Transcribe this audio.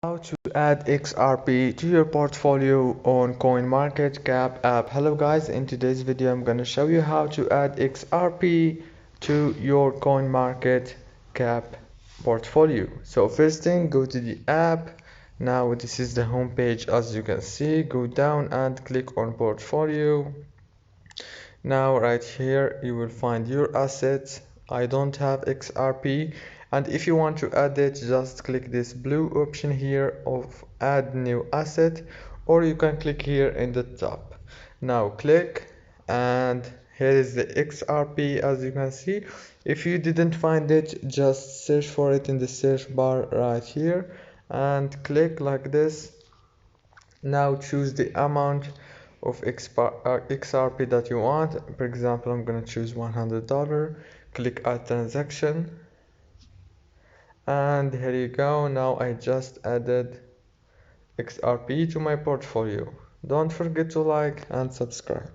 How to add XRP to your portfolio on CoinMarketCap app. Hello guys, in today's video I'm going to show you how to add XRP to your CoinMarketCap portfolio. So first thing, go to the app. Now this is the home page. As you can see, go down and click on portfolio. Now right here you will find your assets. I don't have XRP, and if you want to add it, just click this blue option here of add new asset, or you can click here in the top. Now click, and here is the XRP. As you can see, if you didn't find it, just search for it in the search bar right here and click like this. Now choose the amount of XRP that you want. For example, I'm gonna choose $100. Click add transaction, and here you go. Now I just added XRP to my portfolio. Don't forget to like and subscribe.